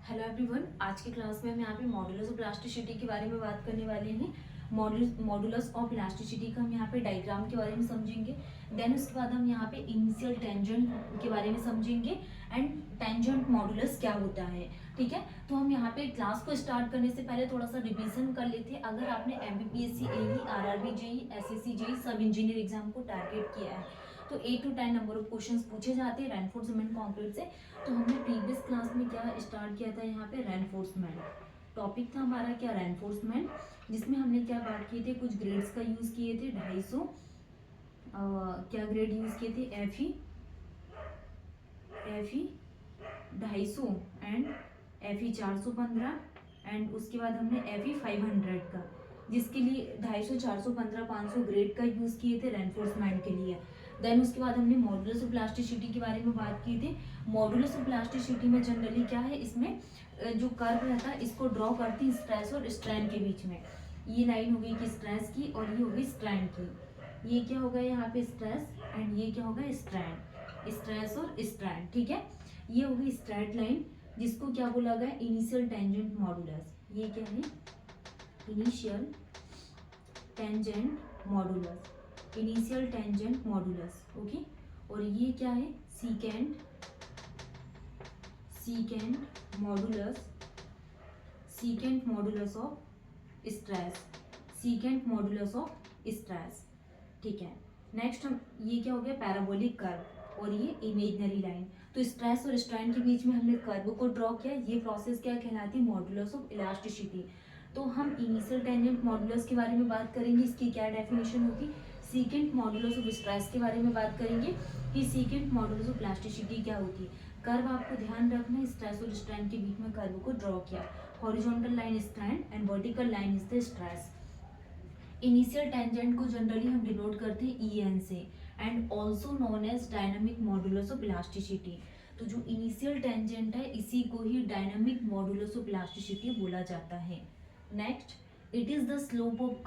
Hello everyone, आज की class में हम यहाँ पे मॉडुलस ऑफ इलास्टिसिटी के बारे में बात करने वाले हैं। मॉडुलस ऑफ इलास्टिसिटी का हम यहाँ पे डायग्राम के बारे में समझेंगे। देन उसके बाद हम यहाँ पे इनिशियल टेंजेंट के बारे में समझेंगे एंड टेंजेंट मॉडुलस क्या होता है। ठीक है, तो हम यहाँ पे क्लास को स्टार्ट करने से पहले थोड़ा सा रिवीजन कर लेते हैं। अगर आपने एमपीपीएससी, एई, आरआरबी, जेई, एसएससी, जेई सब इंजीनियर एग्जाम को टारगेट किया है तो 8 to 10 नंबर ऑफ क्वेश्चंस पूछे जाते हैं रेनफोर्समेंट कंक्रीट से। तो हमने प्रीवियस क्लास में क्या स्टार्ट किया था, यहाँ पे रेनफोर्समेंट टॉपिक था हमारा, क्या रेनफोर्समेंट, जिसमें हमने क्या बात की थी, कुछ ग्रेड्स का यूज किए थे। 250 क्या ग्रेड यूज किए थे, F E 250 and F E 415 and उसके बाद हमने एफ ई 500 का, जिसके लिए 250, 415, 500 ग्रेड का यूज किए थे रेनफोर्समेंट के लिए। देन उसके बाद हमने मॉडुलस ऑफ इलास्टिसिटी के बारे में बात की थी। मॉडुलस ऑफ इलास्टिसिटी में जनरली क्या है, इसमें जो कर्व रहता है इसको ड्रॉ करती है स्ट्रेस और स्ट्रेन के बीच में। ये लाइन हो गई कि स्ट्रेस की और ये हो गई स्ट्रेन की। ये क्या होगा यहाँ पे स्ट्रेस एंड ये क्या होगा स्ट्रेन, स्ट्रेस और स्ट्रेन। ठीक है, ये होगी स्ट्रेट लाइन जिसको क्या बोला गया, इनिशियल टेंजेंट मॉडुलस। ये क्या है, initial tangent modulus, initial tangent modulus. Okay, और ये क्या है, secant modulus, secant modulus of stress, secant modulus of stress. ठीक है, नेक्स्ट हम ये क्या हो गया, पैराबोलिक कर्व और ये इमेजिनरी लाइन। तो स्ट्रेस और स्ट्रेन के बीच में हमने कर्व को ड्रॉ किया। ये प्रोसेस क्या कहलाती है, मॉडुलस ऑफ इलास्टिसिटी। तो हम इनिशियल टेंजेंट मॉडुलस के बारे में बात करेंगे, इसकी क्या डेफिनेशन होगी। सीकेंट मॉडुलस ऑफ स्ट्रेस के बारे में बात करेंगे कि सीकेंट मॉडुलस ऑफ इलास्टिसिटी क्या होती है। कर्व आपको ध्यान रखना है, स्ट्रेस और स्ट्रेन के बीच में कर्व को ड्रॉ किया। Horizontal line strain and vertical line is the stress. Initial tangent को जनरली हम डिनोट करते हैं EN से and also known as dynamic modulus of elasticity. तो जो इनिशियल टेंजेंट है इसी को ही डायनामिक मॉडुलस ऑफ इलास्टिसिटी बोला जाता है। Next, it is the slope of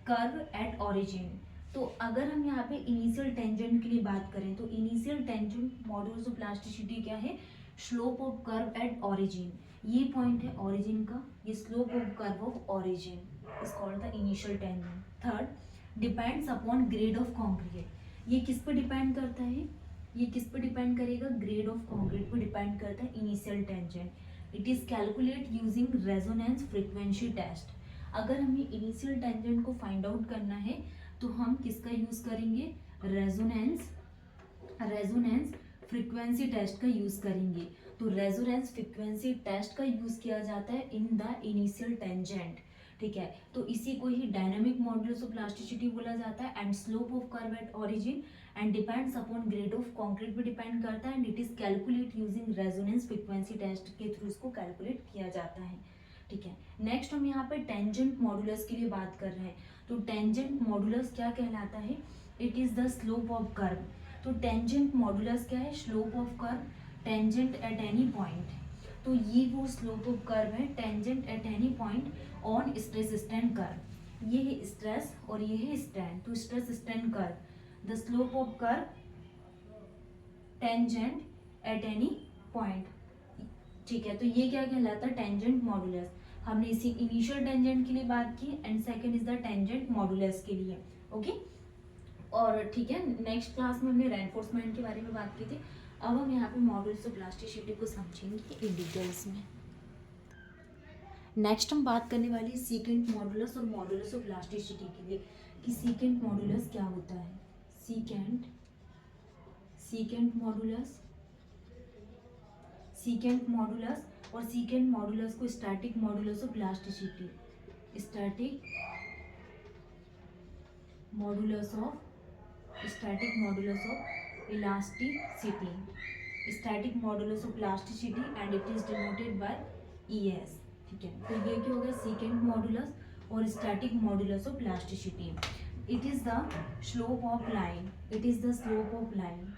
curve at origin. तो अगर हम यहाँ पे इनिशियल टेंजेंट के लिए बात करें तो initial tangent modulus of elasticity क्या है, slope of curve at origin. ये पॉइंट है ऑरिजिन का, ये slope of curve of origin is called the initial tangent. Third, depends upon grade of concrete. ये किस पर डिपेंड करता है, ये किस पर डिपेंड करेगा, ग्रेड ऑफ कॉन्क्रीट पर डिपेंड करता है initial tangent. It is calculate using resonance frequency test. अगर हमें इनिशियल टेंजेंट को फाइंड आउट करना है तो हम किसका यूज करेंगे, रेजोनेंस फ्रीक्वेंसी टेस्ट का यूज करेंगे। तो रेजोनेंस फ्रीक्वेंसी टेस्ट का यूज किया जाता है इन द इनिशियल टेंजेंट। ठीक है, तो इसी को ही डायनामिक मॉडुलस ऑफ इलास्टिसिटी बोला जाता है and slope of curve at origin and depends upon grade of concrete पे डिपेंड करता है and it is calculate using resonance frequency test के थ्रू इसको कैलकुलेट किया जाता है। ठीक है, नेक्स्ट हम यहाँ पे टेंजेंट मॉडुलस के लिए बात कर रहे हैं। तो टेंजेंट मॉडुलस क्या कहलाता है, it is the slope of curve. तो टेंजेंट मॉडुलस क्या है, slope of curve tangent at any point. तो ये वो स्लोप ऑफ कर्व है tangent at any point on stress strain curve. ये है स्ट्रेस और ये है स्ट्रेन, तो stress strain curve, the slope of curve tangent at any point. ठीक है, तो ये क्या कहलाता है, टेंजेंट मॉडुलस। हमने इसी इनिशियल टेंजेंट के लिए बात की and second is the tangent modulus के लिए। ओके, और ठीक है, नेक्स्ट क्लास में हमने रेनफोर्समेंट के बारे में बात की थी। अब हम यहाँ पे मॉडुलस ऑफ इलास्टिसिटी को समझेंगे इन डिटेल्स में। नेक्स्ट हम बात करने वाली सीकेंट मॉडुलस और मॉडुलस ऑफ इलास्टिसिटी के लिए कि सीकेंट मॉडुलस क्या होता है। सीकेंट मॉडुलस, सीकेंट मॉडुलस और सीकेंट मॉडुलस को static modulus of elasticity, static modulus of, static modulus of elasticity, static modulus of elasticity and it is denoted by ES। ठीक है, तो ये क्या हो गया, सीकेंट मॉडुलस और static modulus of elasticity. It is the slope of line, it is the slope of line,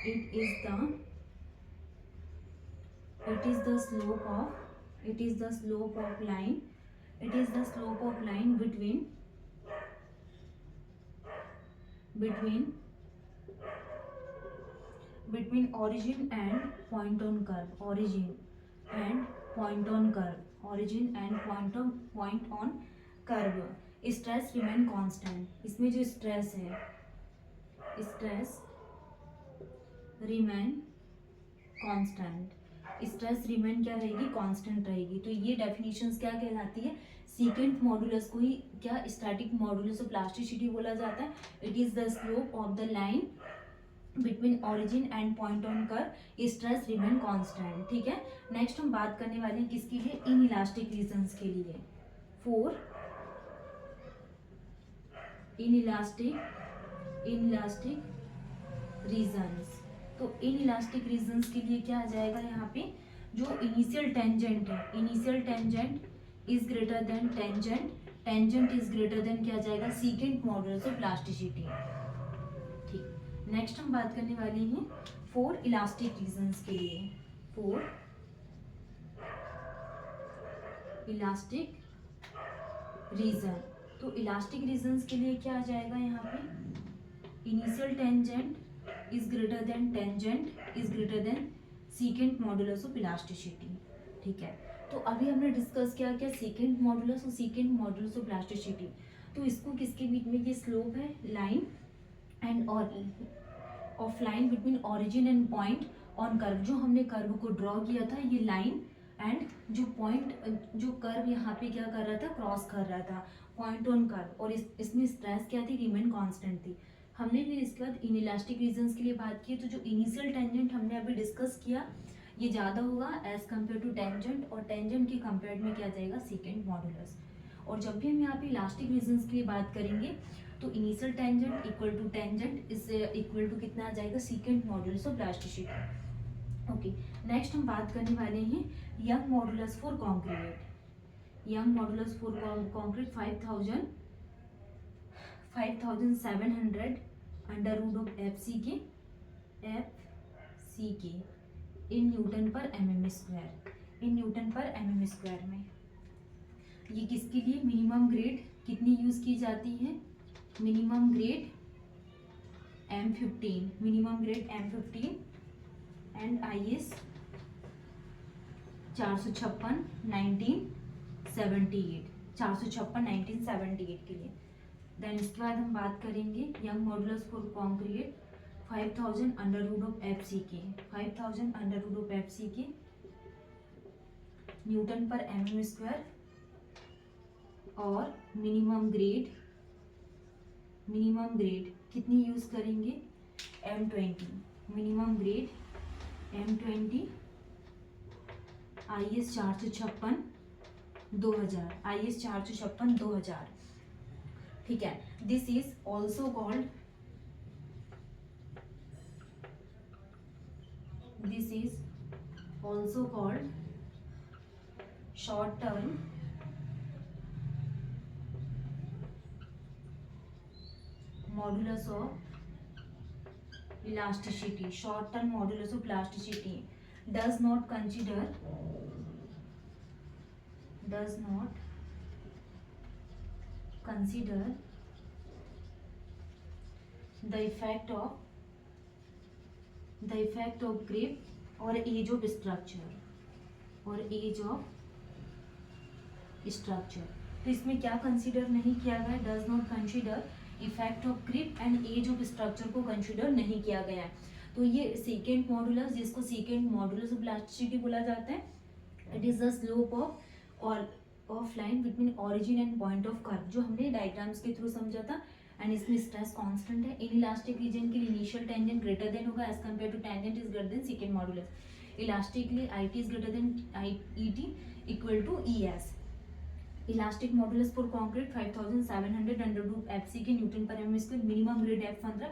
it is the, it is the slope of, it is the slope of line, it is the slope of line between between origin and point on curve, origin and point on curve, origin and point on curve, stress remain constant. इसमें जो stress है, stress remain constant, stress remain क्या रहेगी, constant रहेगी. तो ये definitions क्या कहलाती है, सीकेंट मॉडुलस को ही क्या स्टैटिक मॉडुलस ऑफ प्लास्टिसिटी बोला जाता है. It is the slope of the line between origin and point on curve, stress remain constant. ठीक है. नेक्स्ट हम बात करने वाले हैं किसके लिए, इन इलास्टिक रीजन्स के लिए. For inelastic regions. तो इन इलास्टिक रीजन्स के लिए क्या आ जाएगा यहाँ पे, जो इनिशियल टेंजेंट है, initial tangent is greater then tangent, tangent is greater then क्या आ जाएगा, सीकेंट मॉडुलस ऑफ प्लास्टिसिटी. ठीक. नेक्स्ट हम बात करने वाले हैं फोर इलास्टिक रीजन्स के लिए. For elastic region. तो इलास्टिक रीजन्स के लिए क्या आ जाएगा यहाँ पे, initial tangent is greater than tangent is greater than secant modulus of elasticity. ठीक है. तो अभी हमने डिस्कस किया क्या, secant modulus और secant modulus of elasticity. तो इसको किसके बीच में, ये स्लोप है line end of line between origin and point on curve. जो हमने कर्व को ड्रॉ किया था, ये लाइन एंड जो पॉइंट, जो कर्व यहाँ पे क्या कर रहा था, क्रॉस कर रहा था पॉइंट ऑन कर्व. और इसमें स्ट्रेस क्या थी, रिमेन कांस्टेंट थी. हमने फिर इसके बाद इन इलास्टिक रीजन्स के लिए बात की. तो जो इनिशियल टेंजेंट हमने अभी डिस्कस किया, ये ज़्यादा होगा एज कम्पेयर टू टेंजेंट, और टेंजेंट के कंपेयर में क्या जाएगा, सीकेंट मॉडुलस. और जब भी हम यहाँ पे इलास्टिक रीजन्स के लिए बात करेंगे, तो initial tangent equal to tangent is equal to कितना आ जाएगा, secant modulus of plasticity. Okay. Next हम बात करने वाले हैं Young modulus for concrete. Young modulus for concrete 5700 under root of F C के in newton per mm square, in newton per mm square में. ये किसके लिए, मिनिमम ग्रेड कितनी यूज की जाती है, minimum grade M15, minimum grade M15 and IS 456 1978, 456 1978 के लिए. देन इसके बाद हम बात करेंगे Young modulus for concrete 5000 under root of F C के, 5000 under root of F C के न्यूटन पर mm स्क्वायर. और मिनिमम ग्रेड कितनी यूज करेंगे, M20, minimum grade M20 IS 456 2000. ठीक है. This is also called short term modulus of elasticity. Short term modulus of elasticity does not consider the effect of grip or age of structure, तो इसमें क्या consider नहीं किया गया, does not consider effect of grip and age of structure को consider नहीं किया गया है. तो ये सेकेंड मॉडुलस, जिसको सेकेंड मॉडुलस ऑफ इलास्टिसिटी बोला जाता है, it is the slope of line between origin and point of curve, जो हमने डायग्राम्स के थ्रू समझा था. एंड इसमें स्ट्रेस कांस्टेंट है. इन इलास्टिक रीजन के लिए इनिशियल टेंजेंट ग्रेटर देन होगा as compare to tangent is greater than second modulus. Elastic के लिए IT is greater than ET equal to ES. Elastic modulus for concrete 5700 under root FC के newton per mm square. Minimum grade F15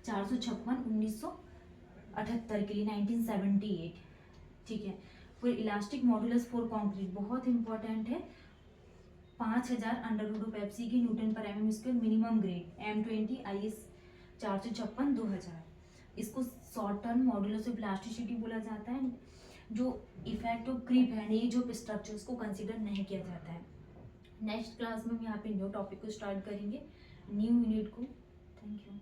456 1978 के लिए 1978. ठीक है. फिर elastic modulus for concrete बहुत important है, 5000 अंडर रूट ऑफ FC के newton per mm square. Minimum grade M20 IS 456 2000. इसको short term modulus of elasticity बोला जाता है. जो इफेक्ट ऑफ ग्रिप है, एज ऑफ स्ट्रक्चर्स को कंसीडर नहीं किया जाता है. नेक्स्ट क्लास में हम यहाँ पे न्यू टॉपिक को स्टार्ट करेंगे, न्यू यूनिट को. Thank you.